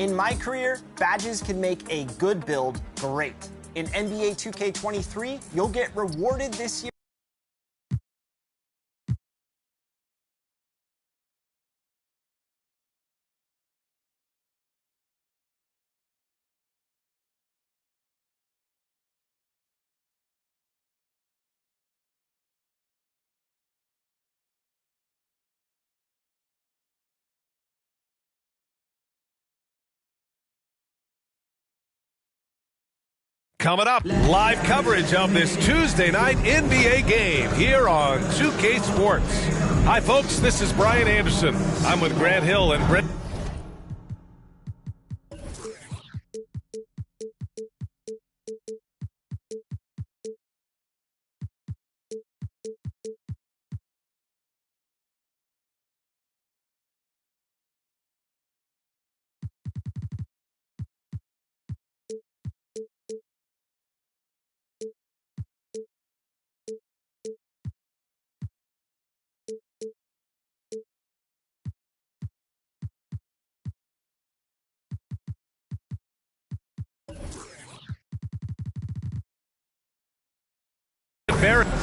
In my career, badges can make a good build great. In NBA 2K23, you'll get rewarded this year. Coming up, live coverage of this Tuesday night NBA game here on 2K Sports. Hi, folks. This is Brian Anderson. I'm with Grant Hill and Brent.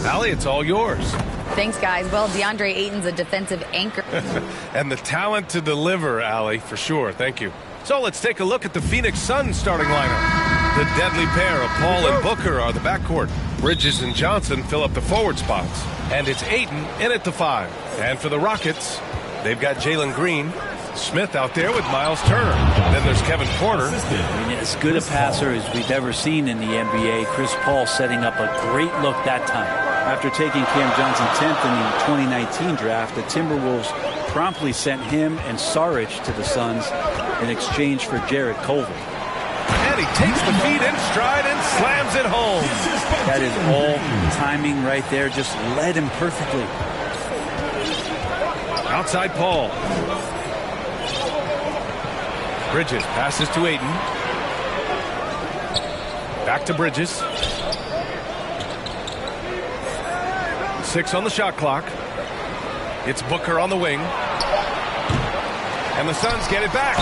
Allie, it's all yours. Thanks, guys. Well, DeAndre Ayton's a defensive anchor. And the talent to deliver, Allie, for sure. Thank you. So let's take a look at the Phoenix Suns starting lineup. The deadly pair of Paul and Booker are the backcourt. Bridges and Johnson fill up the forward spots. And it's Ayton in at the 5. And for the Rockets, they've got Jalen Green, Smith out there with Miles Turner. Then there's Kevin Porter. I mean, as good a passer as we've ever seen in the NBA. Chris Paul setting up a great look that time. After taking Cam Johnson 10th in the 2019 draft, the Timberwolves promptly sent him and Saric to the Suns in exchange for Jarrett Culver. And he takes the feet in stride and slams it home. That is all timing right there. Just led him perfectly. Outside Paul. Bridges passes to Ayton. Back to Bridges. 6 on the shot clock. It's Booker on the wing. And the Suns get it back.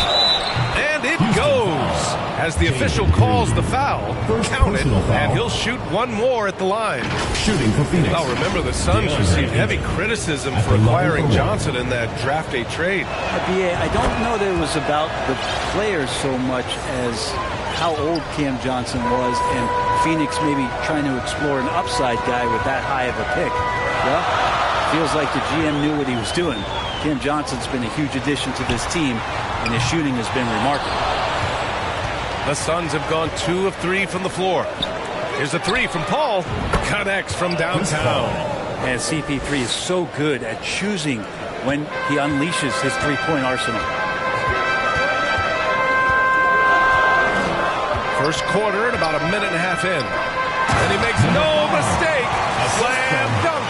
And it goes. As the official calls the foul, count it, and he'll shoot one more at the line. Shooting for Phoenix. Well, remember, the Suns received heavy criticism for acquiring Johnson in that draft day trade. I don't know that it was about the players so much as how old Cam Johnson was, and Phoenix maybe trying to explore an upside guy with that high of a pick. Well, feels like the GM knew what he was doing. Cam Johnson's been a huge addition to this team, and his shooting has been remarkable. The Suns have gone 2 of 3 from the floor. Here's a 3 from Paul. Connects from downtown. And CP3 is so good at choosing when he unleashes his three-point arsenal. First quarter and about a minute and a half in. And he makes no mistake. Slam dunk.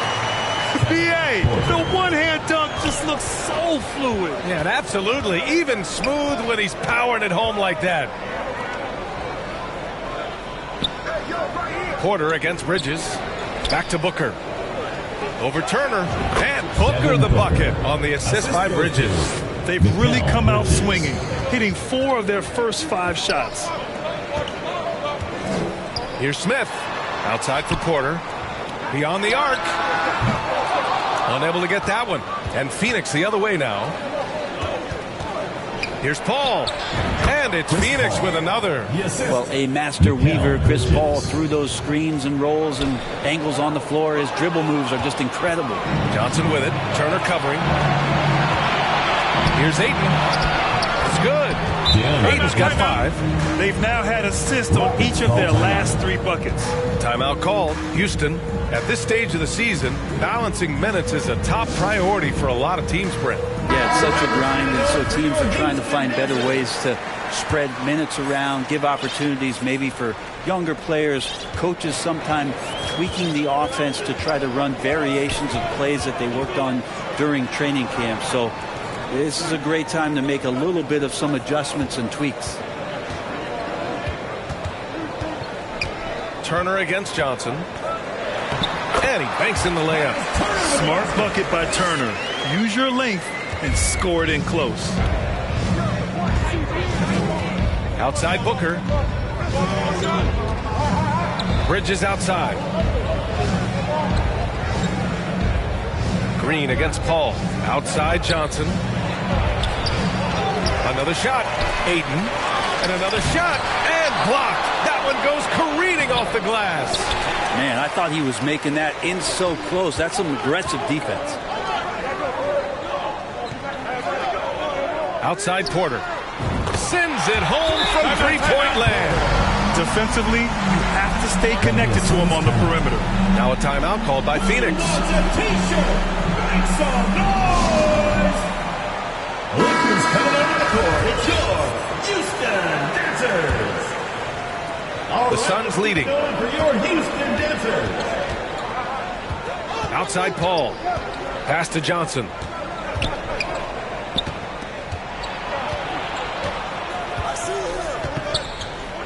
BA, the one-hand dunk just looks so fluid. Yeah, and absolutely. Even smooth when he's powering it home like that. Porter against Bridges. Back to Booker. Over Turner. And Booker the bucket on the assist by Bridges. They've really come out swinging, hitting 4 of their first 5 shots. Here's Smith. Outside for Porter. Beyond the arc. Unable to get that one. And Phoenix the other way now. Here's Paul. And it's Phoenix with another. Well, a master weaver, Chris Paul, through those screens and rolls and angles on the floor. His dribble moves are just incredible. Johnson with it. Turner covering. Here's Ayton. It's good. Ayton's got 5. They've now had assists on each of their last 3 buckets. Timeout called. Houston, at this stage of the season, balancing minutes is a top priority for a lot of teams, Brent. Yeah, it's such a grind, and so teams are trying to find better ways to spread minutes around, give opportunities maybe for younger players. Coaches sometimes tweaking the offense to try to run variations of plays that they worked on during training camp. So this is a great time to make a little bit of some adjustments and tweaks. Turner against Johnson. And he banks in the layup. Smart bucket by Turner. Use your length and score it in close. Outside Booker. Bridges outside. Green against Paul. Outside Johnson. Another shot. Ayton. And another shot. And blocked. That one goes careening off the glass. Man, I thought he was making that in so close. That's some aggressive defense. Outside Porter. Sends it home from three-point land. Defensively, you have to stay connected to him on the perimeter. Now a timeout called by Phoenix. Make some noise! Look who's coming over the court. It's your Houston Dancers. The Suns leading. Going for your Houston Dancers. Outside Paul. Pass to Johnson.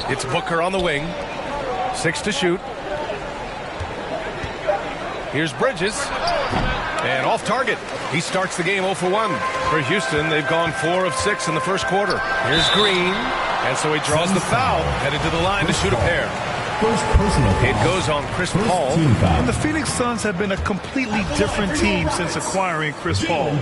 It's Booker on the wing. 6 to shoot. Here's Bridges. And off target. He starts the game 0 for 1. For Houston, they've gone 4 of 6 in the first quarter. Here's Green. And so he draws the foul. Headed to the line to shoot a pair. It goes on Chris Paul. And the Phoenix Suns have been a completely different team since acquiring Chris Paul.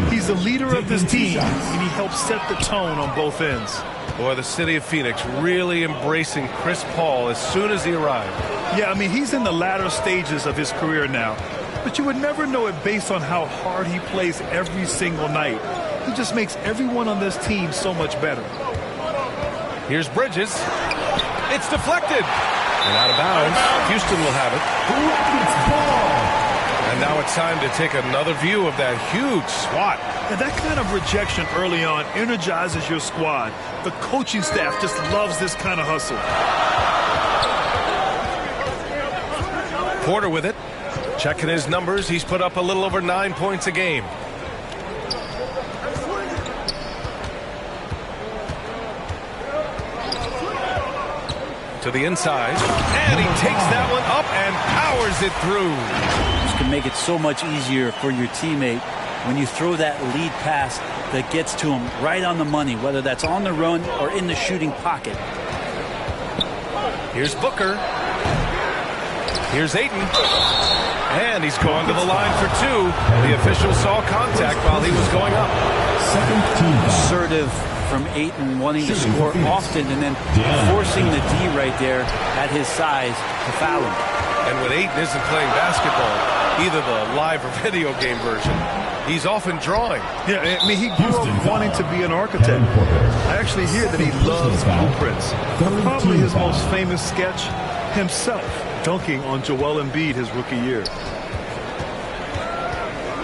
He's the leader of this team, and he helps set the tone on both ends. Boy, the city of Phoenix really embracing Chris Paul as soon as he arrived. Yeah, I mean, he's in the latter stages of his career now. But you would never know it based on how hard he plays every single night. He just makes everyone on this team so much better. Here's Bridges. It's deflected. And out of bounds. Houston will have it. And now it's time to take another view of that huge swat. And that kind of rejection early on energizes your squad. The coaching staff just loves this kind of hustle. Porter with it. Checking his numbers. He's put up a little over 9 points a game. To the inside. And he takes that one up and powers it through. This can make it so much easier for your teammate when you throw that lead pass that gets to him right on the money, whether that's on the run or in the shooting pocket. Here's Booker. Here's Ayton. And he's going to the line for 2. The official saw contact while he was going up. Assertive from Ayton, wanting to score often and then forcing the D right there at his size to foul him. And when Ayton isn't playing basketball, either the live or video game version, he's often drawing. Yeah, I mean, he grew up wanting to be an architect. I actually hear that he loves blueprints. Probably his most famous sketch, himself dunking on Joel Embiid his rookie year.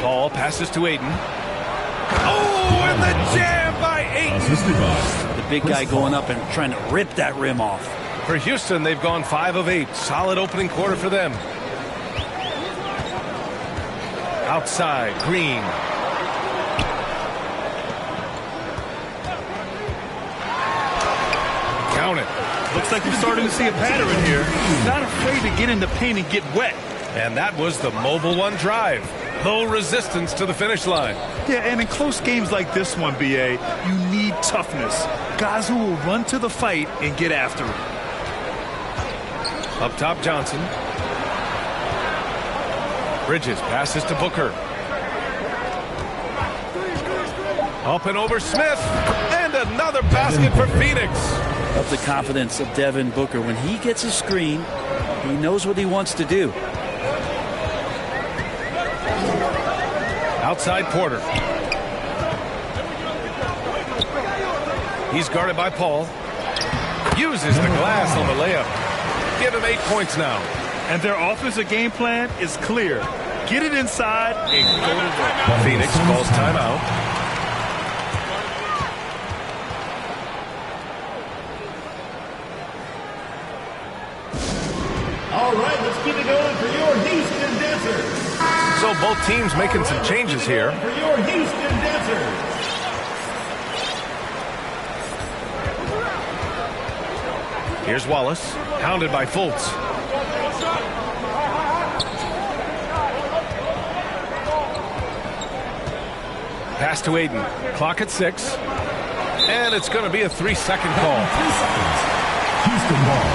Paul passes to Ayton. Oh, and the jam by Ayton. The big guy going up and trying to rip that rim off. For Houston, they've gone 5 of 8. Solid opening quarter for them. Outside, Green. Count it. Looks like we're starting to see a pattern here. He's not afraid to get in the paint and get wet. And that was the Mobile One drive. Low resistance to the finish line. Yeah, and in close games like this one, BA, you need toughness. Guys who will run to the fight and get after it. Up top, Johnson. Bridges passes to Booker. Up and over Smith. And another basket for Phoenix. Of the confidence of Devin Booker. When he gets a screen, he knows what he wants to do. Outside Porter. He's guarded by Paul. Uses the glass on the layup. Give him 8 points now. And their offensive game plan is clear. Get it inside and go to work. Phoenix calls timeout. All right, let's keep it going for your Houston Dancers. So both teams making some changes here. For your Houston Dancers. Here's Wallace, hounded by Fultz. Pass to Ayton. Clock at 6. And it's going to be a 3-second call. 3 seconds. Houston ball.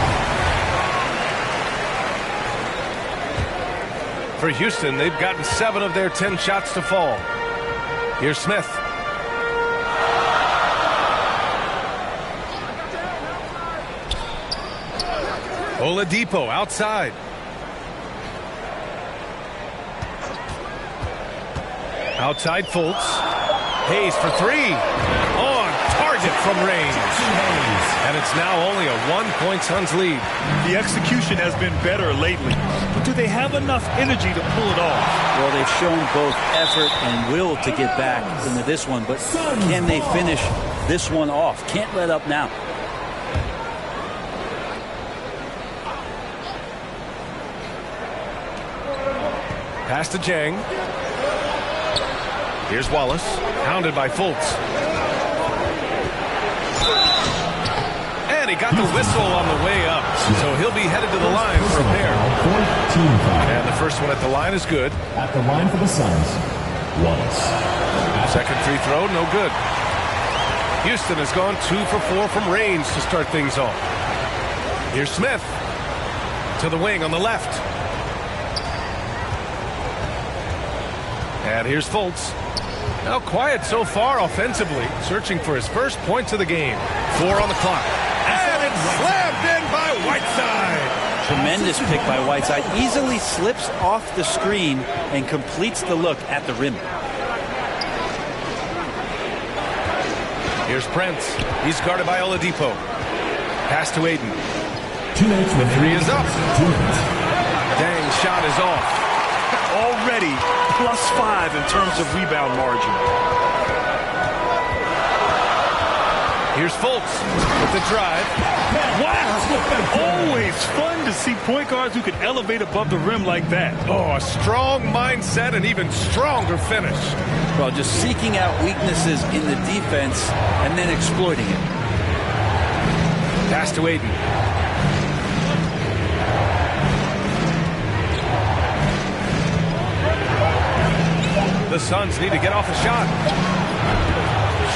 For Houston, they've gotten 7 of their 10 shots to fall. Here's Smith. Oladipo outside. Outside Fultz. Hayes for 3. On target from range. And it's now only a 1-point Suns lead. The execution has been better lately. But do they have enough energy to pull it off? Well, they've shown both effort and will to get back into this one. But can they finish this one off? Can't let up now. Pass to Jang. Here's Wallace, hounded by Fultz. And he got the whistle on the way up, so he'll be headed to the line for a pair. And the first one at the line is good. At the line for the Suns, Wallace. Second free throw, no good. Houston has gone 2 for 4 from range to start things off. Here's Smith to the wing on the left. And here's Fultz. Now quiet so far offensively, searching for his first points of the game. 4 on the clock. And it's slammed in by Whiteside. Tremendous pick by Whiteside. Easily slips off the screen and completes the look at the rim. Here's Prince. He's guarded by Oladipo. Pass to Aiden. 2 minutes with 3 is up. 2 minutes. Dang, shot is off. Already +5 in terms of rebound margin. Here's Fultz with the drive. Wow! Always fun to see point guards who can elevate above the rim like that. Oh, a strong mindset and even stronger finish. Well, just seeking out weaknesses in the defense and then exploiting it. Pass to Aiden. The Suns need to get off a shot.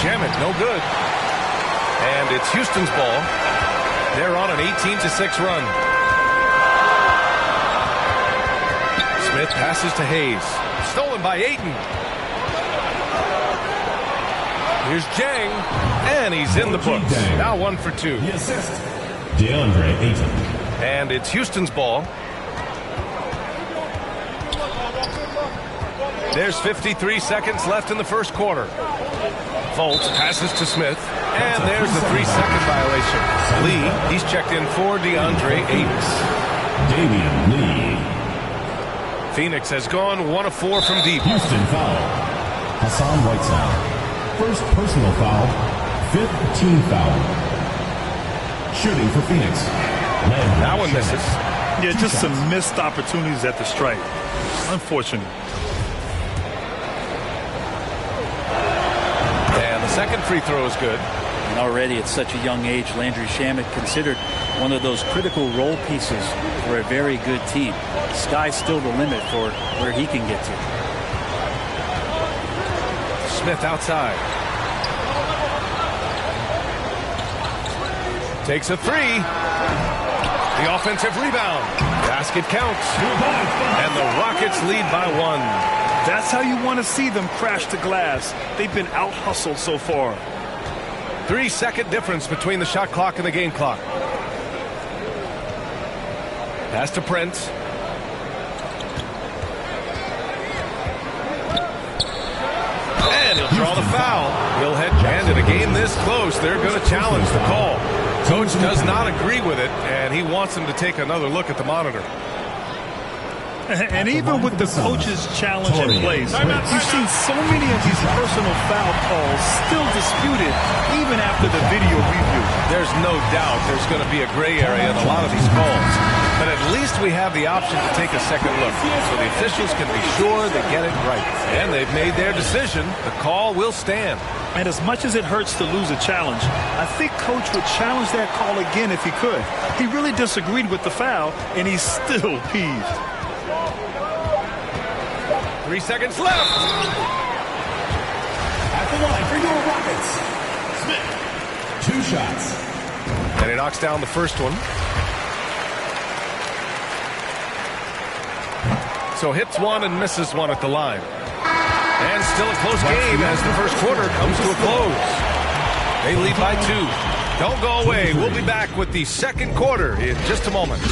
Shamet, no good. And it's Houston's ball. They're on an 18-6 run. Smith passes to Hayes. Stolen by Ayton. Here's Jang. And he's in the books. Now 1 for 2. The assist, DeAndre Ayton. And it's Houston's ball. There's 53 seconds left in the first quarter. Fultz passes to Smith. And there's the 3-second violation. Lee, he's checked in for DeAndre Ayton. Damian Lee. Phoenix has gone 1 of 4 from deep. Houston foul. Hassan Whiteside. First personal foul. 5th team foul. Shooting for Phoenix. That one misses. Yeah, just some missed opportunities at the stripe. Unfortunate. And the second free throw is good. And already at such a young age, Landry Shamet considered one of those critical role pieces for a very good team. The sky's still the limit for where he can get to. Smith outside. Takes a 3. The offensive rebound. Basket counts. And the Rockets lead by 1. That's how you want to see them crash the glass. They've been out-hustled so far. 3-second difference between the shot clock and the game clock. Pass to Prince. And he'll draw the foul. He'll head, and in a game this close, they're going to challenge the call. Coach does not agree with it, and he wants him to take another look at the monitor. And even with the coach's challenge in place, you've seen so many of these personal foul calls still disputed even after the video review. There's no doubt there's going to be a gray area in a lot of these calls. But at least we have the option to take a second look, so the officials can be sure they get it right. And they've made their decision. The call will stand. And as much as it hurts to lose a challenge, I think Coach would challenge that call again if he could. He really disagreed with the foul, and he's still peeved. 3 seconds left. At the line for your Rockets, Smith. shots. And he knocks down the first one. So hits one and misses one at the line. And still a close game as the first quarter comes to a close. They lead by 2. Don't go away. We'll be back with the second quarter in just a moment.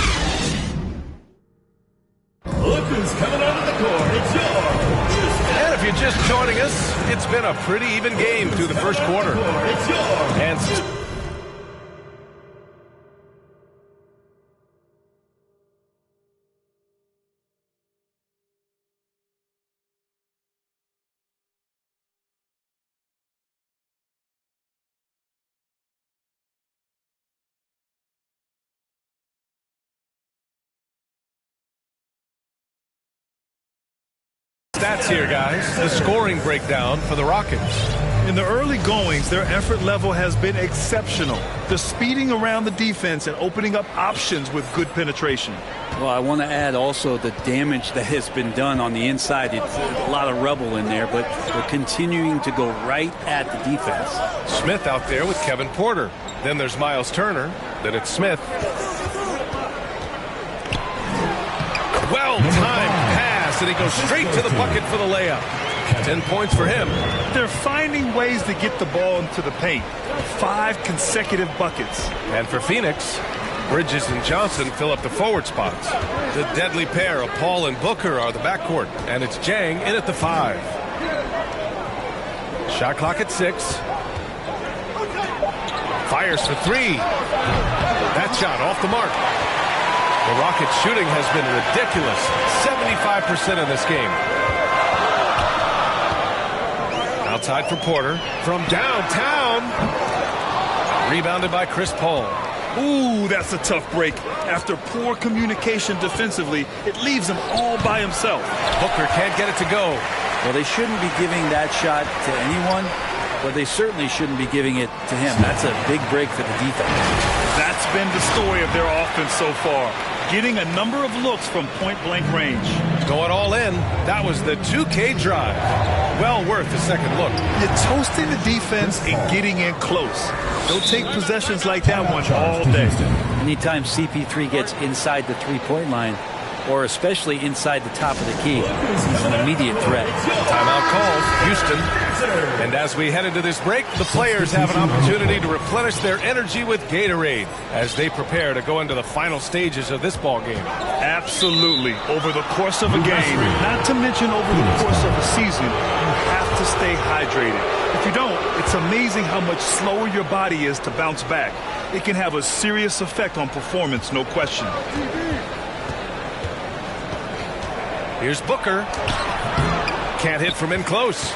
Look who's coming onto the court. It's yours. And if you're just joining us, it's been a pretty even game through the first quarter. It's yours. And stats here, guys. The scoring breakdown for the Rockets. In the early goings, their effort level has been exceptional. The speeding around the defense and opening up options with good penetration. Well, I want to add also the damage that has been done on the inside. It's a lot of rubble in there, but they're continuing to go right at the defense. Smith out there with Kevin Porter. Then there's Miles Turner. Then it's Smith. Well-timed pass, and he goes straight to the bucket for the layup. 10 points for him. They're finding ways to get the ball into the paint. 5 consecutive buckets. And for Phoenix, Bridges and Johnson fill up the forward spots. The deadly pair of Paul and Booker are the backcourt, and it's Jang in at the 5. Shot clock at 6. Fires for 3. That shot off the mark. The Rockets' shooting has been ridiculous. 75% in this game. Outside for Porter. From downtown. Rebounded by Chris Paul. Ooh, that's a tough break. After poor communication defensively, it leaves him all by himself. Booker can't get it to go. Well, they shouldn't be giving that shot to anyone, but they certainly shouldn't be giving it to him. That's a big break for the defense. That's been the story of their offense so far. Getting a number of looks from point-blank range. Going all in. That was the 2K drive. Well worth a second look. You're toasting the defense and getting in close. They'll take possessions like that one all day. Anytime CP3 gets inside the three-point line, or especially inside the top of the key, it's an immediate threat. Timeout called, Houston. And as we head into this break, the players have an opportunity to replenish their energy with Gatorade as they prepare to go into the final stages of this ball game. Absolutely. Over the course of a game, not to mention over the course of a season, you have to stay hydrated. If you don't, it's amazing how much slower your body is to bounce back. It can have a serious effect on performance, no question. Here's Booker. Can't hit from in close.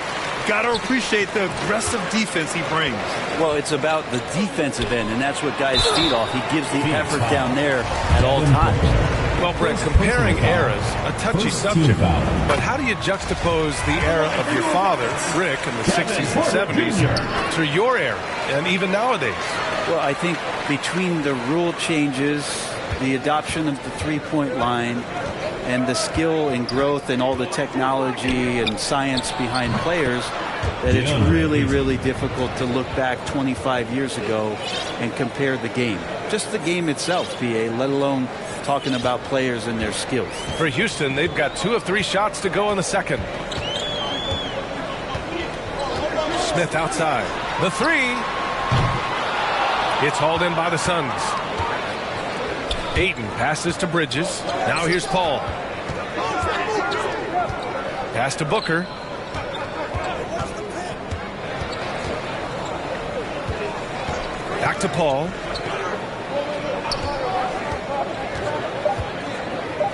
Got to appreciate the aggressive defense he brings. Well, it's about the defensive end, and that's what guys feed off. He gives the effort down there at all times. Well, Brett, comparing eras, a touchy subject, but how do you juxtapose the era of your father, Rick, in the 60s and 70s to your era, and even nowadays? Well, I think between the rule changes, the adoption of the three-point line, and the skill and growth and all the technology and science behind players, that it's really, really difficult to look back 25 years ago and compare the game. Just the game itself, PA, let alone talking about players and their skills. For Houston, they've got 2 of 3 shots to go in the second. Smith outside. The 3. It's hauled in by the Suns. Ayton passes to Bridges. Now here's Paul. Pass to Booker. Back to Paul.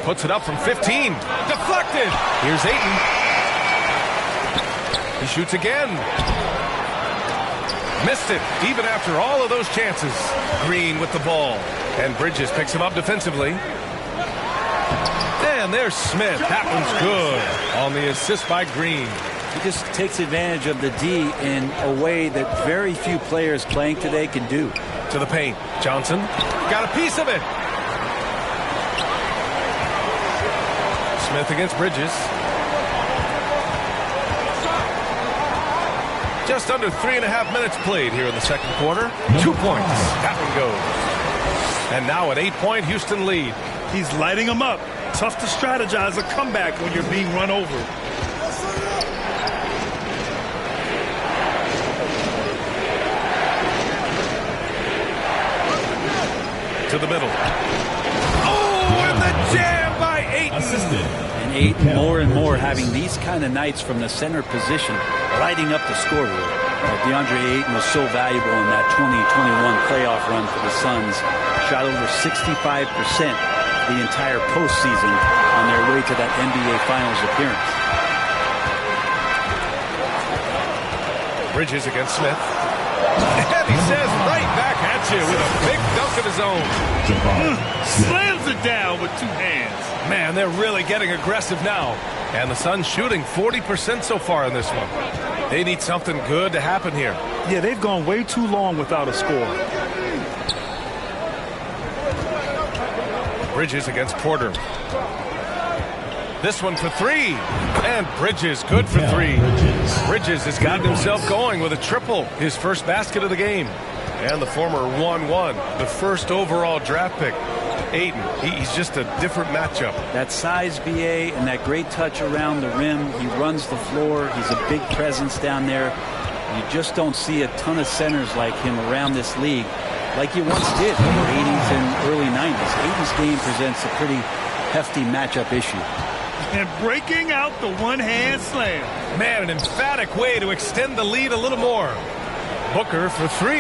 Puts it up from 15. Deflected. Here's Ayton. He shoots again. Missed it, even after all of those chances. Green with the ball. And Bridges picks him up defensively. And there's Smith. That one's good on the assist by Green. He just takes advantage of the D in a way that very few players playing today can do. To the paint. Johnson got a piece of it. Smith against Bridges. Just under 3.5 minutes played here in the second quarter. 2 points. That one goes. And now an 8-point Houston lead. He's lighting them up. Tough to strategize a comeback when you're being run over. To the middle. Oh, and the jam by Ayton. And Ayton more and more having these kind of nights from the center position, lighting up the scoreboard. DeAndre Ayton was so valuable in that 2021 playoff run for the Suns. Shot over 65% the entire postseason on their way to that NBA Finals appearance. Bridges against Smith. And he says right back at you with a big dunk of his own. Slams it down with 2 hands. Man, they're really getting aggressive now. And the Suns shooting 40% so far in this one. They need something good to happen here. Yeah, they've gone way too long without a score. Bridges against Porter. This one for 3. And Bridges good for 3. Bridges has gotten himself going with a triple. His first basket of the game. And the former 1-1. The first overall draft pick. Ayton, he's just a different matchup. That size, BA, and that great touch around the rim. He runs the floor. He's a big presence down there. You just don't see a ton of centers like him around this league like you once did in the 80s and early 90s. Ayton's game presents a pretty hefty matchup issue. And breaking out the one-hand slam. Man, an emphatic way to extend the lead a little more. Booker for 3.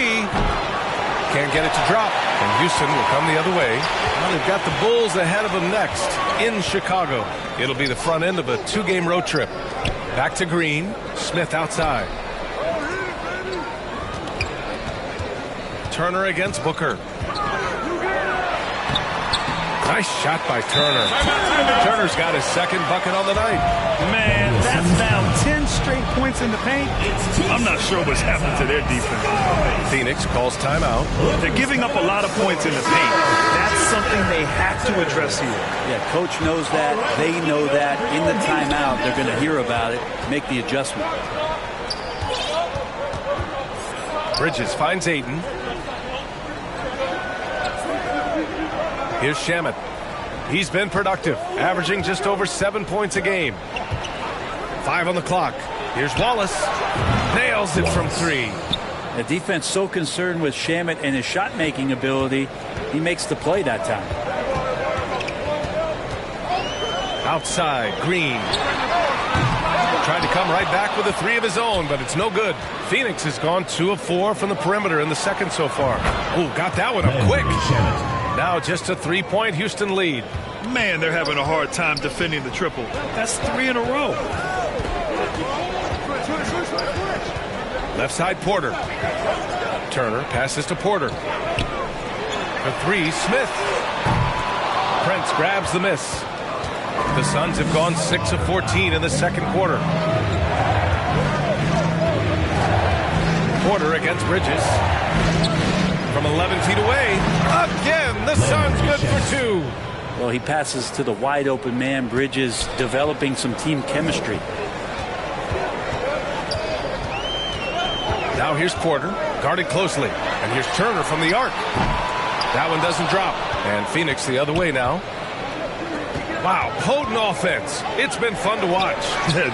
Can't get it to drop. And Houston will come the other way. Well, they've got the Bulls ahead of them next in Chicago. It'll be the front end of a 2-game road trip. Back to Green. Smith outside. Turner against Booker. Nice shot by Turner. Turner's got his second bucket on the night. Man, that's now 10 straight points in the paint. I'm not sure what's happened to their defense. Phoenix calls timeout. They're giving up a lot of points in the paint. That's something they have to address here. Yeah, coach knows that. They know that. In the timeout, they're going to hear about it, make the adjustment. Bridges finds Ayton. Here's Shamet. He's been productive, averaging just over 7 points a game. 5 on the clock. Here's Wallace. Nails it from 3. The defense so concerned with Shamet and his shot-making ability, he makes the play that time. Outside, Green. Trying to come right back with a 3 of his own, but it's no good. Phoenix has gone 2 of 4 from the perimeter in the second so far. Oh, got that one up quick. Now just a 3-point Houston lead. Man, they're having a hard time defending the triple. That's 3 in a row. Left side, Porter. Turner passes to Porter. For 3, Smith. Prince grabs the miss. The Suns have gone 6 of 14 in the second quarter. Porter against Bridges. From 11 feet away. Again, the Suns good for 2. Well, he passes to the wide open man. Bridges developing some team chemistry. Now here's Porter, guarded closely. And here's Turner from the arc. That one doesn't drop. And Phoenix the other way now. Wow, potent offense. It's been fun to watch.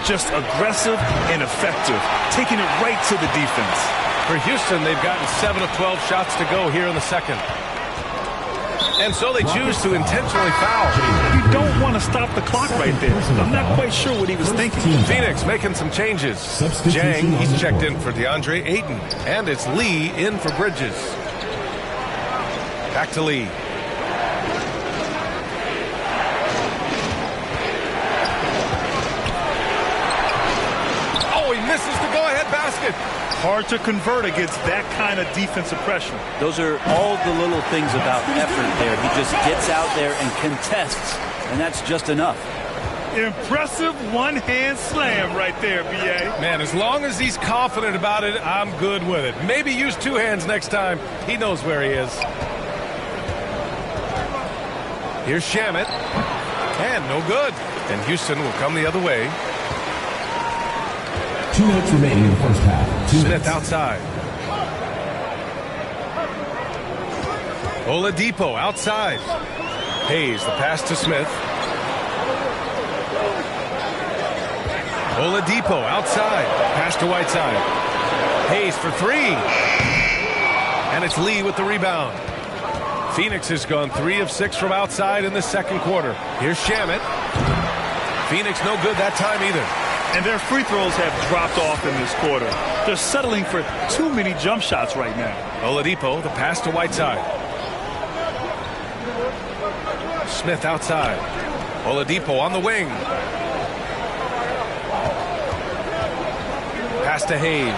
Just aggressive and effective, taking it right to the defense. For Houston, they've gotten 7 of 12 shots to go here in the second. And so they choose to intentionally foul. You don't want to stop the clock right there. I'm not quite sure what he was thinking. Phoenix making some changes. Jang, he's checked in for DeAndre Ayton. And it's Lee in for Bridges. Back to Lee. Oh, he misses the go-ahead basket. Hard to convert against that kind of defensive pressure. Those are all the little things about effort there. He just gets out there and contests, and that's just enough. Impressive one-hand slam right there, B.A. Man, as long as he's confident about it, I'm good with it. Maybe use 2 hands next time. He knows where he is. Here's Shamet. And no good. And Houston will come the other way. 2 minutes remaining in the first half. Smith outside. Oladipo outside. Hayes, the pass to Smith. Oladipo outside. Pass to Whiteside. Hayes for 3. And it's Lee with the rebound. Phoenix has gone 3 of 6 from outside in the second quarter. Here's Shamet. Phoenix no good that time either. And their free throws have dropped off in this quarter. They're settling for too many jump shots right now. Oladipo, the pass to Whiteside. Smith outside. Oladipo on the wing. Pass to Hayes.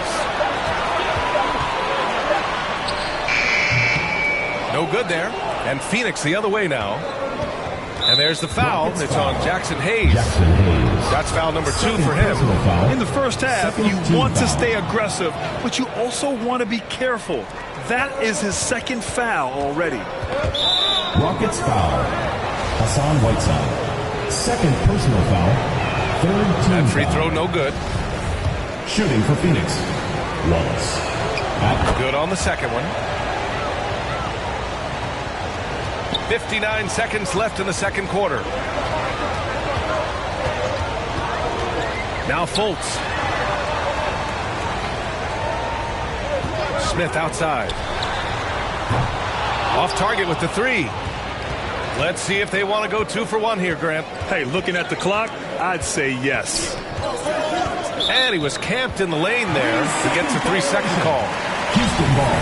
No good there. And Phoenix the other way now. And there's the foul. It's on Jackson Hayes. That's foul number 2 for him. In the first half, you want to stay aggressive, but you also want to be careful. That is his second foul already. Rockets foul. Hassan Whiteside. Second personal foul. Third team That free foul. throw no good. Shooting for Phoenix. Wallace. Good on the second one. 59 seconds left in the second quarter. Now Fultz. Smith outside. Off target with the 3. Let's see if they want to go 2 for 1 here, Grant. Hey, looking at the clock, I'd say yes. And he was camped in the lane there. He gets a 3-second call. Houston ball.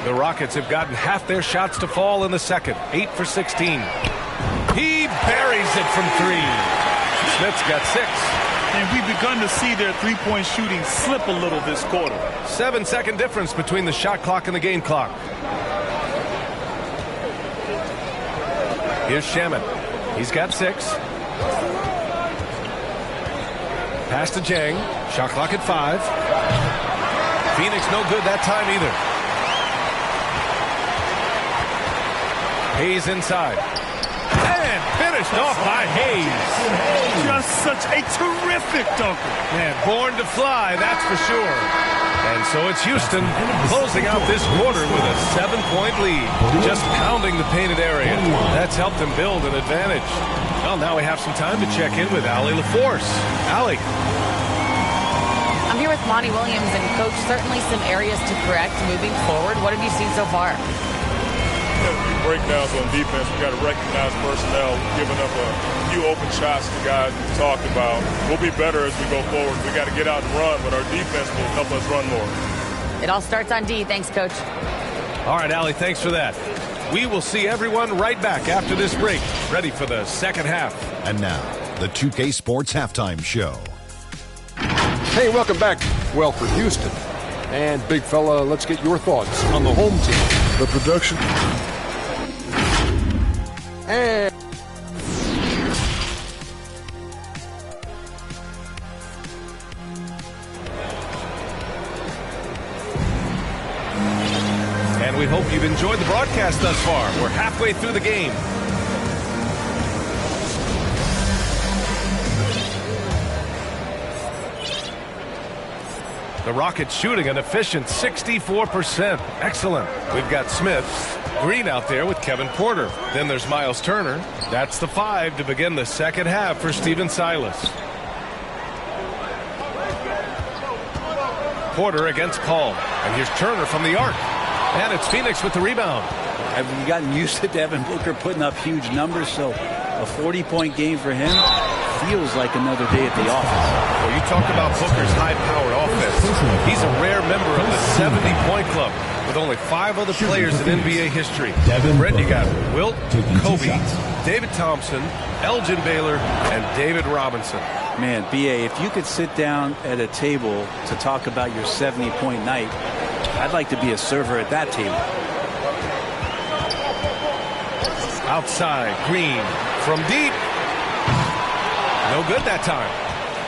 The Rockets have gotten half their shots to fall in the second. 8 for 16. He buries it from 3. Smith's got 6. And we've begun to see their three-point shooting slip a little this quarter. 7-second difference between the shot clock and the game clock. Here's Shamet. He's got 6. Pass to Jang. Shot clock at 5. Phoenix no good that time either. Hayes inside. And finished off by Hayes. Just such a terrific dunker. Man, born to fly, that's for sure. And so it's Houston closing out this quarter with a 7-point lead. Just pounding the painted area. That's helped them build an advantage. Well, now we have some time to check in with Allie LaForce. Allie. I'm here with Monty Williams, and Coach, certainly some areas to correct moving forward. What have you seen so far? Breakdowns on defense. We got to recognize personnel giving up a few open shots to guys we talked about. We'll be better as we go forward. We got to get out and run, but our defense will help us run more. It all starts on D. Thanks, Coach. All right, Allie, thanks for that. We will see everyone right back after this break, ready for the second half. And now, the 2K Sports Halftime Show. Hey, welcome back. Well, for Houston. And, big fella, let's get your thoughts on the home team. The production. And we hope you've enjoyed the broadcast thus far. We're halfway through the game. The Rockets shooting an efficient 64%. Excellent. We've got Smith, Green out there with Kevin Porter. Then there's Miles Turner. That's the 5 to begin the second half for Stephen Silas. Porter against Paul. And here's Turner from the arc. And it's Phoenix with the rebound. Have you gotten used to Devin Booker putting up huge numbers? So a 40-point game for him feels like another day at the office. Well, you talk about Booker's high-powered offense. He's a rare member of the 70-point club with only 5 other players in NBA history. Brett, you got Wilt, Kobe, David Thompson, Elgin Baylor, and David Robinson. Man, B.A., if you could sit down at a table to talk about your 70-point night, I'd like to be a server at that table. Outside, Green from deep. No good that time.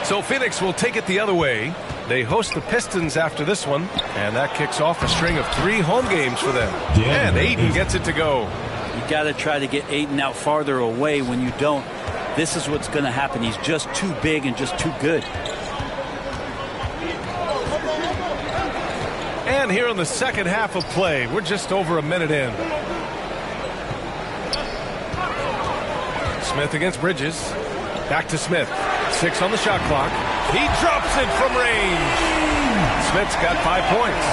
So Phoenix will take it the other way. They host the Pistons after this one, and that kicks off a string of 3 home games for them. And Ayton gets it to go. You got to try to get Ayton out farther away. When you don't, this is what's going to happen. He's just too big and just too good. And here in the second half of play, we're just over a minute in. Smith against Bridges. Back to Smith. 6 on the shot clock. He drops it from range. Smith's got 5 points.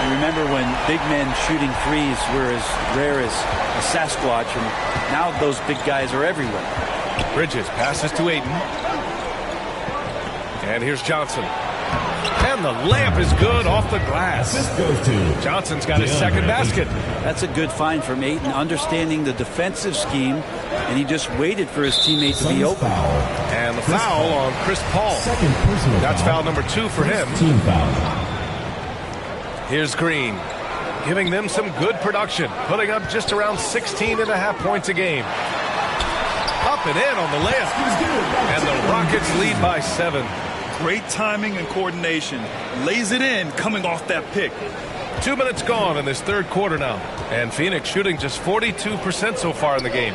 You remember when big men shooting threes were as rare as a Sasquatch, and now those big guys are everywhere. Bridges passes to Ayton. And here's Johnson. And the layup is good off the glass. Johnson's got his second basket. That's a good find from Ayton, understanding the defensive scheme, and he just waited for his teammate to be open. And the foul on Chris Paul. That's foul number 2 for him. Here's Green, giving them some good production, putting up just around 16.5 points a game. Up and in on the layup. And the Rockets lead by 7. Great timing and coordination. Lays it in coming off that pick. 2 minutes gone in this third quarter now. And Phoenix shooting just 42% so far in the game.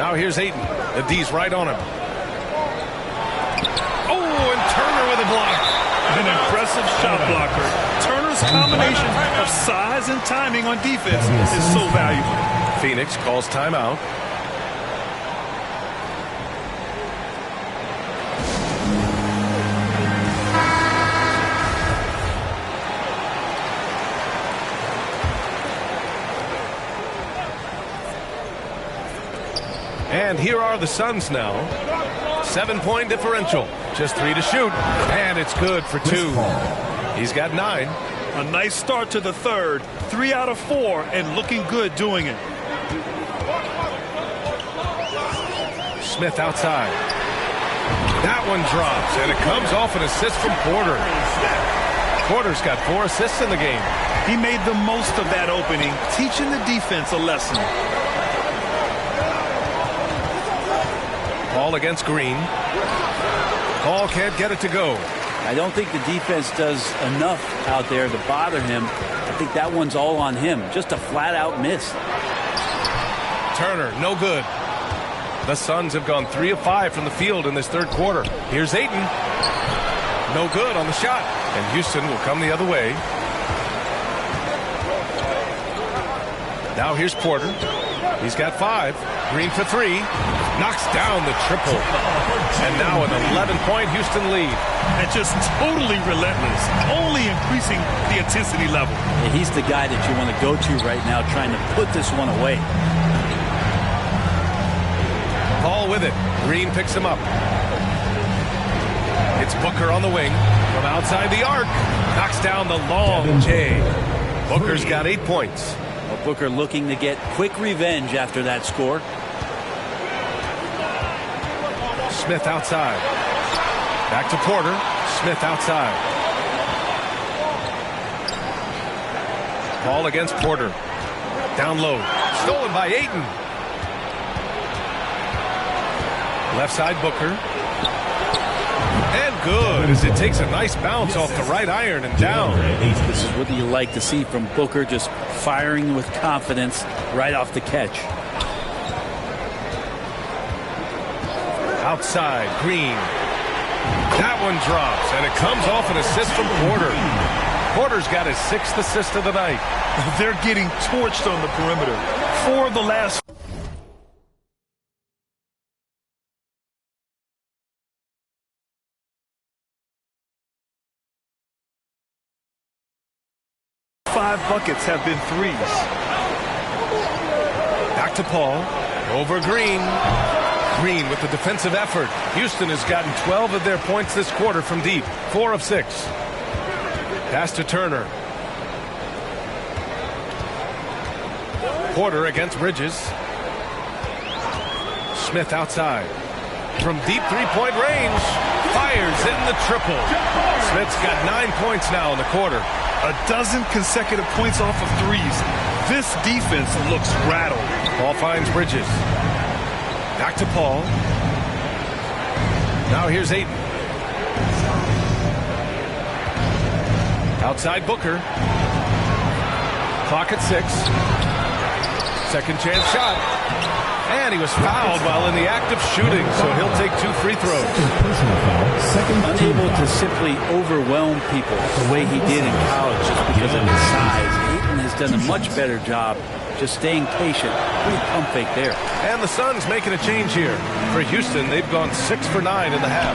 Now here's Ayton. The D's right on him. Oh, and Turner with a block. An impressive shot blocker. Turner's combination of size and timing on defense is so valuable. Phoenix calls timeout. And here are the Suns now. 7-point differential. Just 3 to shoot. And it's good for 2. He's got 9. A nice start to the third. 3 out of 4 and looking good doing it. Smith outside. That one drops, and it comes off an assist from Porter. Porter's got 4 assists in the game. He made the most of that opening, teaching the defense a lesson. Paul against Green. Paul can't get it to go. I don't think the defense does enough out there to bother him. I think that one's all on him. Just a flat-out miss. Turner, no good. The Suns have gone 3 of 5 from the field in this third quarter. Here's Ayton. No good on the shot. And Houston will come the other way. Now here's Porter. He's got 5. Green for 3. Knocks down the triple. And now an 11-point Houston lead. And just totally relentless. Only increasing the intensity level. Yeah, he's the guy that you want to go to right now, trying to put this one away. Paul with it. Green picks him up. It's Booker on the wing. From outside the arc. Knocks down the long J. Booker's got 8 points. Well, Booker looking to get quick revenge after that score. Smith outside. Back to Porter. Smith outside. Ball against Porter. Down low. Stolen by Ayton. Left side Booker. And good as it takes a nice bounce off the right iron and down. This is what you like to see from Booker, just firing with confidence right off the catch. Outside, Green. That one drops, and it comes off an assist from Porter. Porter's got his 6th assist of the night. They're getting torched on the perimeter. 4 of the last 5 buckets have been threes. Back to Paul. Over Green. Green with the defensive effort. Houston has gotten 12 of their points this quarter from deep. 4 of 6. Pass to Turner. Porter against Bridges. Smith outside. From deep three-point range. Fires in the triple. Smith's got 9 points now in the quarter. A dozen consecutive points off of threes. This defense looks rattled. Paul finds Bridges. Back to Paul. Now here's Ayton. Outside Booker. Clock at 6. Second chance shot. And he was fouled while in the act of shooting, so he'll take 2 free throws. Unable to simply overwhelm people the way he did in college just because of his size. Ayton has done a much better job just staying patient. Pretty pump fake there. And the Suns making a change here. For Houston, they've gone 6 for 9 in the half.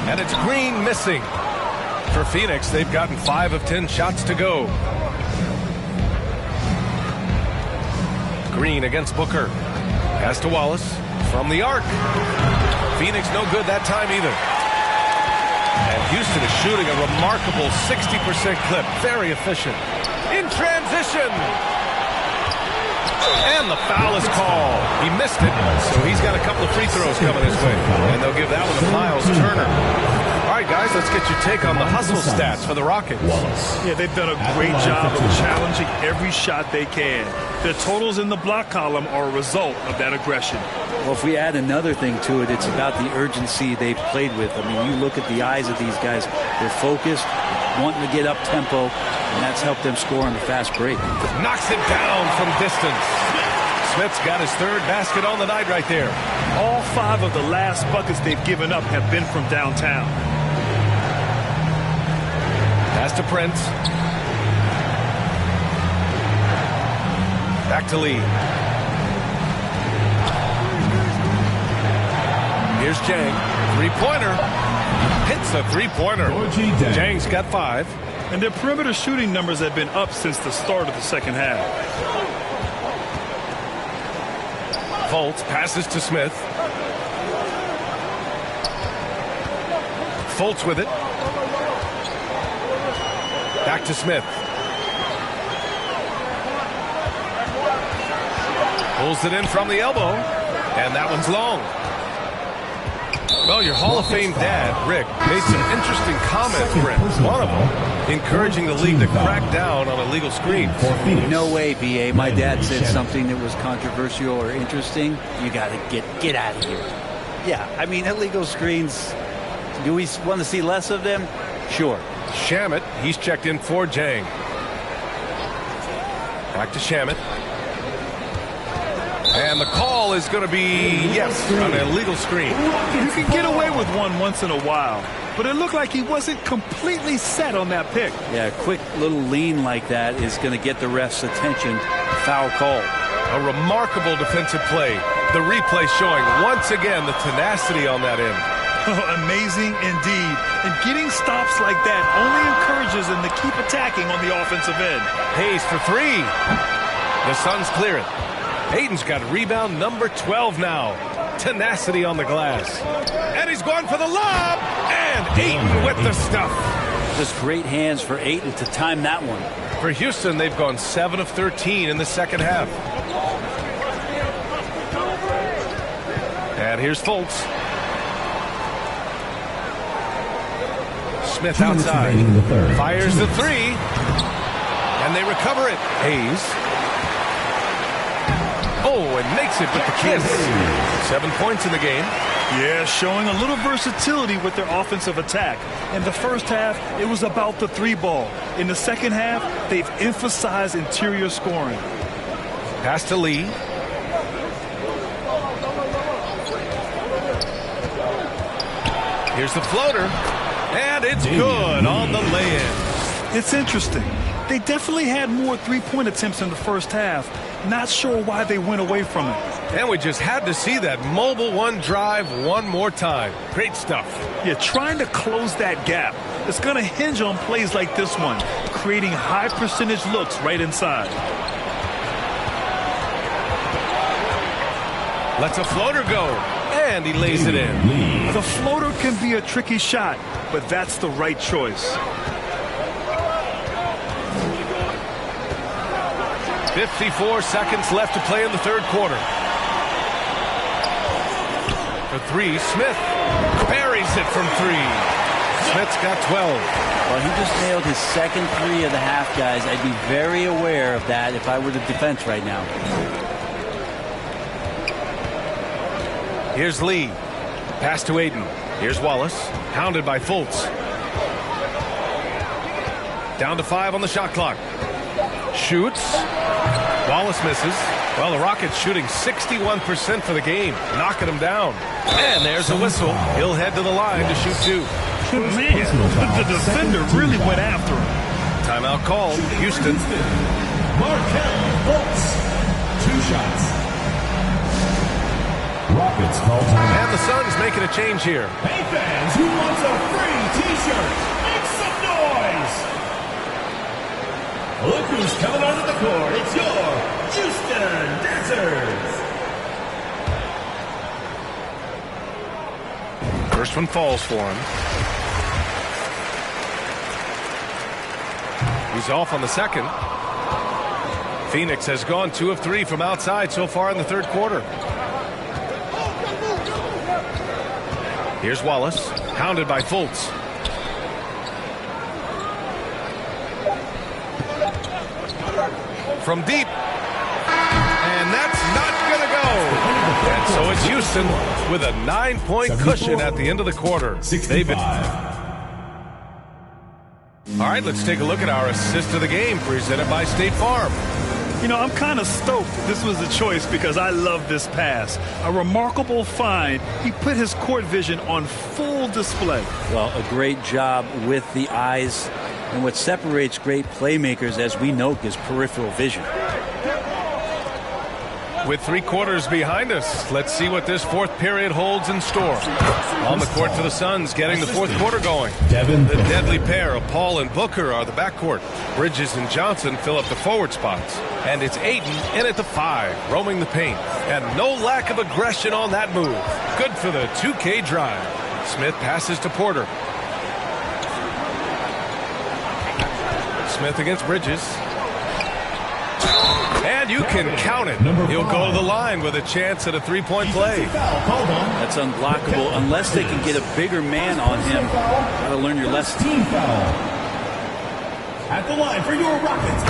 And it's Green missing. For Phoenix, they've gotten 5 of 10 shots to go. Green against Booker. Pass to Wallace from the arc. Phoenix no good that time either. And Houston is shooting a remarkable 60% clip. Very efficient. In transition. And the foul is called. He missed it, so he's got a couple of free throws coming his way. And they'll give that one to Miles Turner. All right, guys, let's get your take on the hustle stats for the Rockets. Yeah, they've done a great job of challenging every shot they can. Their totals in the block column are a result of that aggression. Well, if we add another thing to it, it's about the urgency they've played with. I mean, you look at the eyes of these guys. They're focused, wanting to get up tempo, and that's helped them score on the fast break. Knocks it down from distance. Smith's got his 3rd basket on the night right there. All 5 of the last buckets they've given up have been from downtown. Pass to Prince. Back to Lee. Here's Jang. 3-pointer. Hits a 3-pointer. Jang's got 5. And their perimeter shooting numbers have been up since the start of the second half. Fultz passes to Smith. Fultz with it. Back to Smith. Pulls it in from the elbow. And that one's long. Well, your Hall of Fame dad, Rick, made some interesting comments, Brent. One of them, encouraging the league to crack down on illegal screens. No way, B.A. My dad said something that was controversial or interesting. You got to get out of here. Yeah, I mean, illegal screens, do we want to see less of them? Sure. Shamet, he's checked in for Jang. Back to Shamet. And the call is going to be, yes, an illegal screen. You can get away with one once in a while, but it looked like he wasn't completely set on that pick. Yeah, a quick little lean like that is going to get the ref's attention. Foul call. A remarkable defensive play. The replay showing once again the tenacity on that end. Amazing indeed. And getting stops like that only encourages them to keep attacking on the offensive end. Hayes for 3. The Suns clear it. Ayton's got rebound number 12 now. Tenacity on the glass. And he's going for the lob. And Ayton with the stuff. Just great hands for Ayton to time that one. For Houston, they've gone 7 of 13 in the second half. And here's Fultz. Smith outside. Fires the 3. And they recover it. Hayes. Oh, and makes it with the kiss. 7 points in the game. Yeah, showing a little versatility with their offensive attack. In the first half, it was about the 3-ball. In the second half, they've emphasized interior scoring. Pass to Lee. Here's the floater. And it's good on the lay-in. It's interesting. They definitely had more 3-point attempts in the first half. Not sure why they went away from it. And we just had to see that mobile 1 drive one more time. Great stuff. Yeah, trying to close that gap. It's going to hinge on plays like this one, creating high percentage looks right inside. Lets a floater go. And he lays it in. The floater can be a tricky shot, but that's the right choice. 54 seconds left to play in the third quarter. For 3, Smith buries it from 3. Smith's got 12. Well, he just nailed his second 3 of the half, guys. I'd be very aware of that if I were the defense right now. Here's Lee. Pass to Ayton. Here's Wallace. Pounded by Fultz. Down to 5 on the shot clock. Shoots. Wallace misses. Well, the Rockets shooting 61% for the game, knocking them down. And there's a whistle. He'll head to the line to shoot 2. Man, the defender really went after him. Timeout called. Houston. Markel Fultz. 2 shots. Rockets call time. And the Suns making a change here. Hey fans, who wants a free t-shirt? Make some noise! Look who's coming onto the court. It's your Houston Dancers. First one falls for him. He's off on the second. Phoenix has gone 2 of 3 from outside so far in the third quarter. Here's Wallace, hounded by Fultz. From deep. And that's not going to go. And so it's Houston with a 9-point cushion at the end of the quarter. They've been... All right, let's take a look at our assist of the game presented by State Farm. You know, I'm kind of stoked this was a choice because I love this pass. A remarkable find. He put his court vision on full display. Well, a great job with the eyes. And what separates great playmakers, as we know, is peripheral vision. With 3 quarters behind us, let's see what this fourth period holds in store. On the court for the Suns, getting the fourth quarter going. The deadly pair of Paul and Booker are the backcourt. Bridges and Johnson fill up the forward spots. And it's Ayton in at the 5, roaming the paint. And no lack of aggression on that move. Good for the 2K drive. Smith passes to Porter. Smith against Bridges. And you can count it. He'll go to the line with a chance at a 3-point play. That's unblockable unless they can get a bigger man on him. Got to learn your lesson. Team foul. At the line for your Rockets.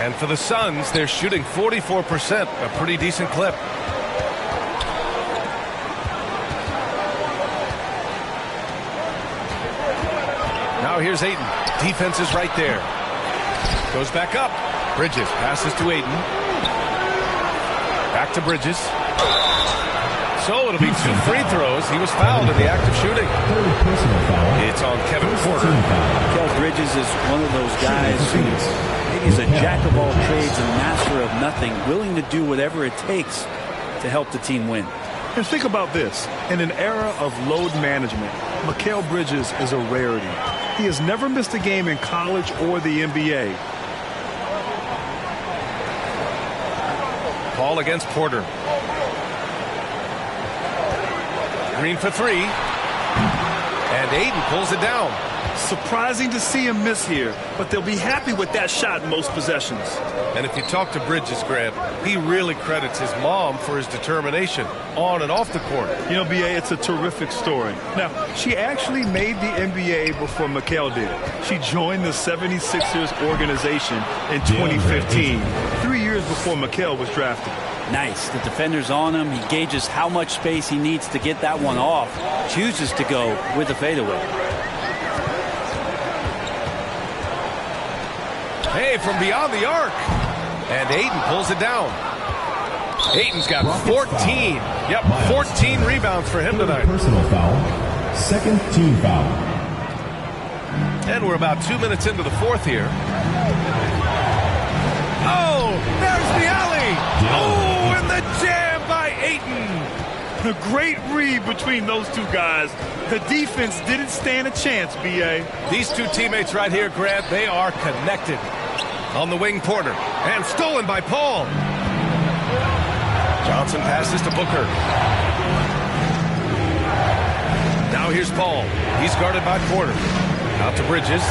And for the Suns, they're shooting 44%, a pretty decent clip. Now here's Ayton. Defense is right there. Goes back up. Bridges passes to Ayton. Back to Bridges. So it'll be 2 free throws. He was fouled in the act of shooting. It's on Kevin Porter. Kel Bridges is one of those guys who maybe is a jack of all trades and master of nothing, willing to do whatever it takes to help the team win. And think about this. In an era of load management, Mikal Bridges is a rarity. He has never missed a game in college or the NBA. Paul against Porter. Green for 3. And Ayton pulls it down. Surprising to see him miss here, but they'll be happy with that shot in most possessions. And if you talk to Bridges, Grant, he really credits his mom for his determination on and off the court. You know, B.A., it's a terrific story. Now, she actually made the NBA before Mikal did. She joined the 76ers organization in 2015, 3 years before Mikal was drafted. Nice. The defender's on him. He gauges how much space he needs to get that one off. Chooses to go with a fadeaway. Hey, from beyond the arc. And Ayton pulls it down. Ayton's got 14. Yep, 14 rebounds for him tonight. Personal foul. Second team foul. And we're about 2 minutes into the fourth here. Oh, there's the alley. Oh, and the jam by Ayton. A great read between those two guys. The defense didn't stand a chance, B.A. These two teammates right here, Grant, they are connected. On the wing, Porter. And stolen by Paul. Johnson passes to Booker. Now here's Paul. He's guarded by Porter. Out to Bridges.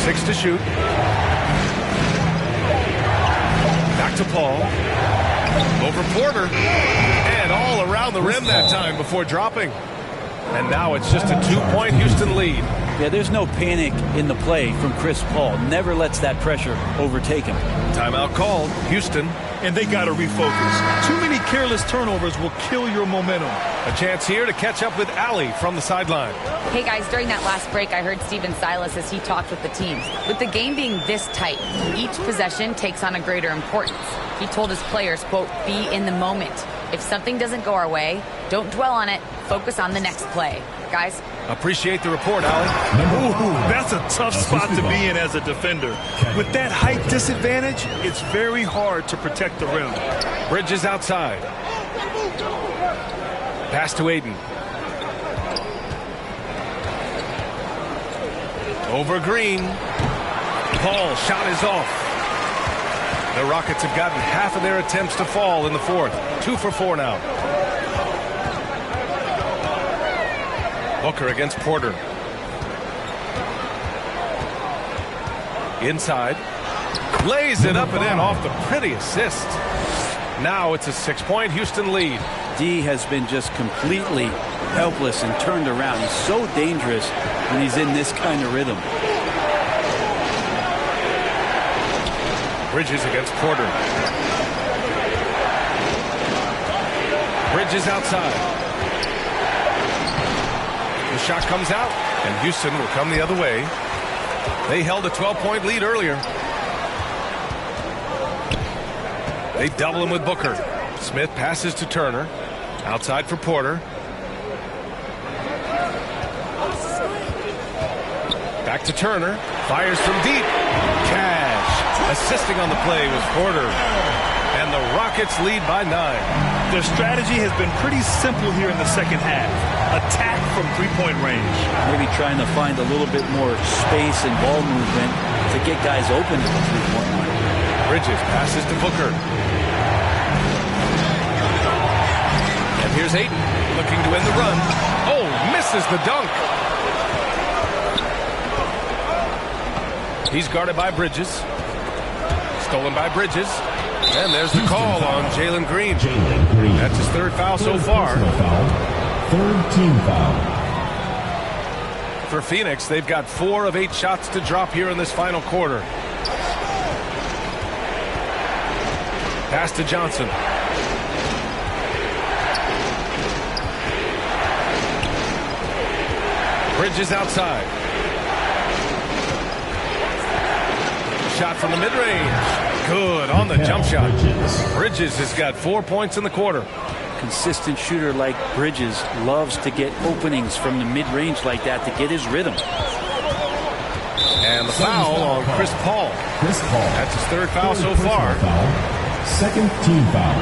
6 to shoot. Back to Paul. Over Porter. And all around the rim that time before dropping. And now it's just a 2-point Houston lead. Yeah, there's no panic in the play from Chris Paul. Never lets that pressure overtake him. Timeout called. Houston. and they got to refocus. Too many careless turnovers will kill your momentum. A chance here to catch up with Allie from the sideline. Hey guys, during that last break, I heard Steven Silas as he talked with the teams. With the game being this tight, each possession takes on a greater importance. He told his players, quote, be in the moment. If something doesn't go our way, don't dwell on it. Focus on the next play. Guys. Appreciate the report, Allie. Ooh, that's a tough spot to be in as a defender. With that height disadvantage, it's very hard to protect the rim. Bridges outside. Pass to Aiden. Over Green. Paul, shot is off. The Rockets have gotten half of their attempts to fall in the fourth. 2 for 4 now. Booker against Porter. Inside. Lays it up and in off the pretty assist. Now it's a 6-point Houston lead. D has been just completely helpless and turned around. He's so dangerous when he's in this kind of rhythm. Bridges against Porter. Bridges outside. The shot comes out, and Houston will come the other way. They held a 12-point lead earlier. They double him with Booker. Smith passes to Turner. Outside for Porter. Back to Turner. Fires from deep. Cash. Assisting on the play was Porter. And the Rockets lead by 9. Their strategy has been pretty simple here in the second half. Attack from three-point range. Maybe trying to find a little bit more space and ball movement to get guys open to the three-point line. Bridges passes to Booker. And here's Ayton looking to end the run. Oh, misses the dunk. He's guarded by Bridges. Stolen by Bridges. And there's the call on Jalen Green. That's his 3rd foul so far. 3rd team foul. For Phoenix, they've got 4 of 8 shots to drop here in this final quarter. Pass to Johnson. Bridges outside. Shot from the mid-range. Good on the jump shot. Bridges has got 4 points in the quarter. Consistent shooter like Bridges loves to get openings from the mid-range like that to get his rhythm. And the foul on Chris Paul. That's his 3rd foul so far. 2nd team foul.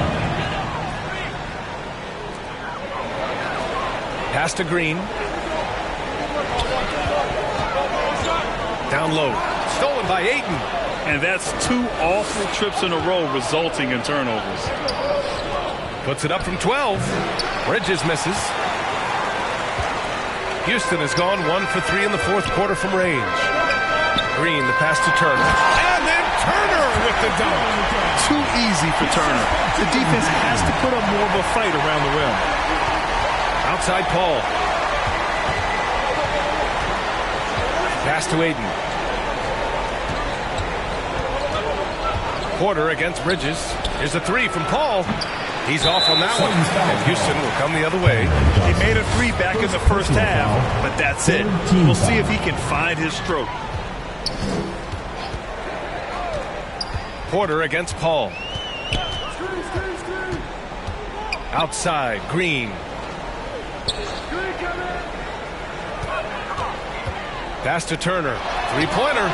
Pass to Green. Down low. Stolen by Ayton. And that's 2 awful trips in a row resulting in turnovers. Puts it up from 12. Bridges misses. Houston has gone 1 for 3 in the fourth quarter from range. Green, the pass to Turner. And then Turner with the dunk. Too easy for Turner. The defense has to put up more of a fight around the rim. Outside Paul. Pass to Aiden. Porter against Bridges. Here's a 3 from Paul. He's off on that one. And Houston will come the other way. He made a 3 back in the first half, but that's it. We'll see if he can find his stroke. Porter against Paul. Outside, Green. Pass to Turner. 3-pointer.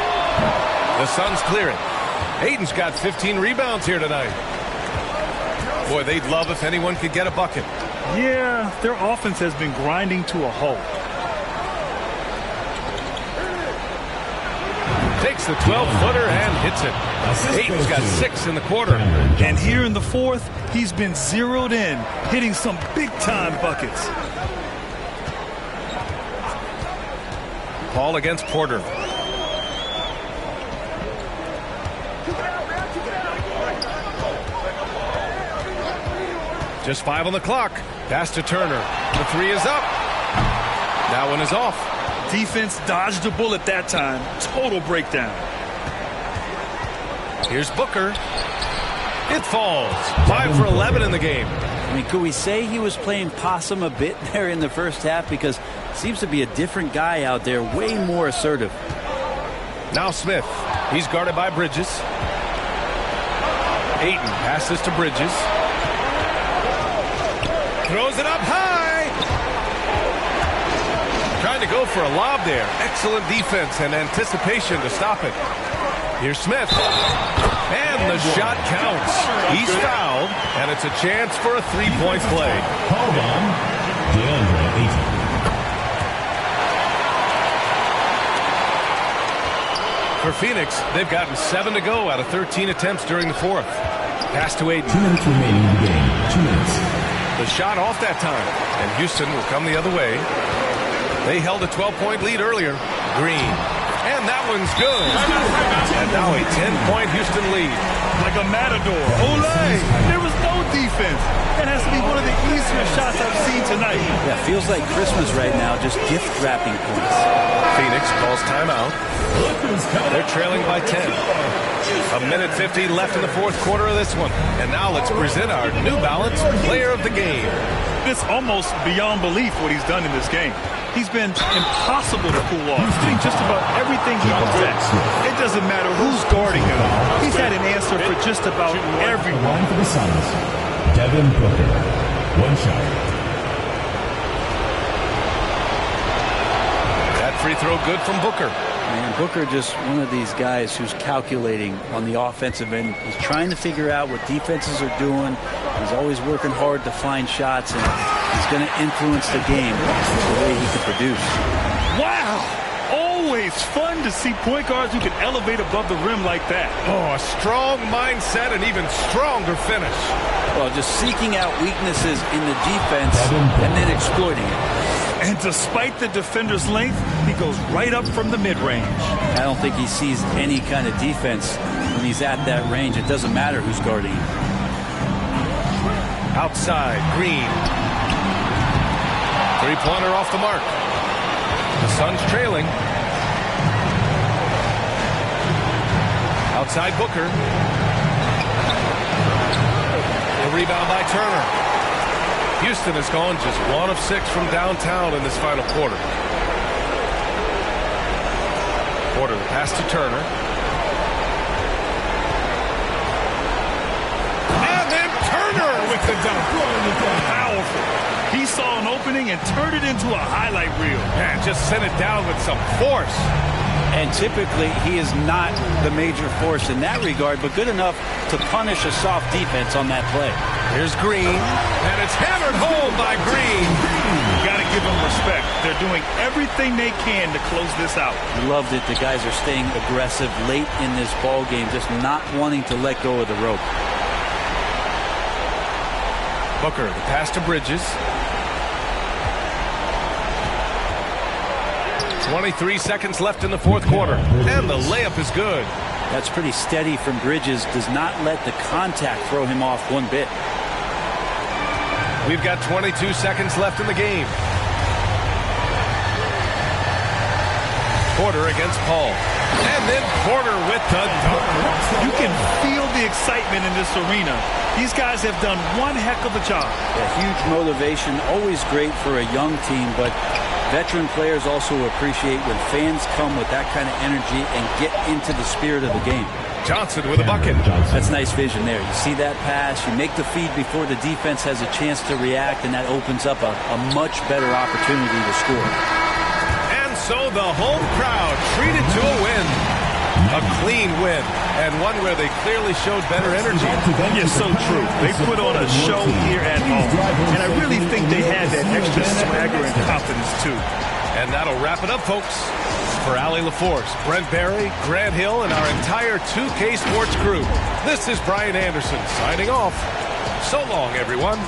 The Suns clear it. Ayton's got 15 rebounds here tonight. Boy, they'd love if anyone could get a bucket. Yeah, their offense has been grinding to a halt. Takes the 12-footer and hits it. Ayton's got 6 in the quarter. And here in the fourth, he's been zeroed in, hitting some big-time buckets. Paul against Porter. Just 5 on the clock. Pass to Turner. The 3 is up. That one is off. Defense dodged a bullet that time. Total breakdown. Here's Booker. It falls. 5 for 11 in the game. I mean, could we say he was playing possum a bit there in the first half? Because seems to be a different guy out there, way more assertive. Now Smith. He's guarded by Bridges. Ayton passes to Bridges. Throws it up high. Trying to go for a lob there. Excellent defense and anticipation to stop it. Here's Smith. And the shot counts. He's fouled, and it's a chance for a three-point play. Called on DeAndre Ayton. For Phoenix, they've gotten 7 to go out of 13 attempts during the fourth. Pass to Ayton. 2 minutes remaining in the game. 2 minutes. The shot off that time, and Houston will come the other way. They held a 12-point lead earlier. Green. And that one's good. And now a 10-point Houston lead. Like a matador. Olay! There was no defense. That has to be one of the easier shots I've seen tonight. Yeah, feels like Christmas right now, just gift wrapping points. Phoenix calls timeout. They're trailing by 10. A minute 50 left in the fourth quarter of this one. And now let's present our New Balance Player of the Game. It's almost beyond belief what he's done in this game. He's been impossible to pull off. Doing just about everything he protects. It doesn't matter who's guarding him. He's had an answer for just about everyone. Line for the Suns. Devin Booker. One shot. That free throw good from Booker. Man, Booker just one of these guys who's calculating on the offensive end. He's trying to figure out what defenses are doing. He's always working hard to find shots, and he's going to influence the game the way he can produce. Wow! Always fun to see point guards who can elevate above the rim like that. Oh, a strong mindset and even stronger finish. Well, just seeking out weaknesses in the defense and then exploiting it. And despite the defender's length, he goes right up from the mid-range. I don't think he sees any kind of defense when he's at that range. It doesn't matter who's guarding him. Outside, Green. Three-pointer off the mark. The Suns trailing. Outside Booker. The rebound by Turner. Houston has gone just 1 of 6 from downtown in this final quarter. Porter, the pass to Turner. And then Turner with the dunk. Powerful. He saw an opening and turned it into a highlight reel. Man, just sent it down with some force. And typically, he is not the major force in that regard, but good enough to punish a soft defense on that play. Here's Green, and it's hammered home by Green. Got to give them respect. They're doing everything they can to close this out. Loved it. The guys are staying aggressive late in this ball game, just not wanting to let go of the rope. Booker, the pass to Bridges. 23 seconds left in the fourth quarter, and the layup is good. That's pretty steady from Bridges. Does not let the contact throw him off one bit. We've got 22 seconds left in the game. Porter against Paul. And then Porter with the dunk. You can feel the excitement in this arena. These guys have done one heck of a job. Huge motivation, always great for a young team, but veteran players also appreciate when fans come with that kind of energy and get into the spirit of the game. Johnson with a bucket. That's nice vision there. You see that pass, you make the feed before the defense has a chance to react, and that opens up a much better opportunity to score. And so the home crowd treated to a win. A clean win, and one where they clearly showed better energy. Yes, so true. They put on a show here at home, and I really think they had that extra swagger and confidence, too. And that'll wrap it up, folks. For Allie LaForce, Brent Barry, Grant Hill, and our entire 2K Sports crew, this is Brian Anderson signing off. So long, everyone.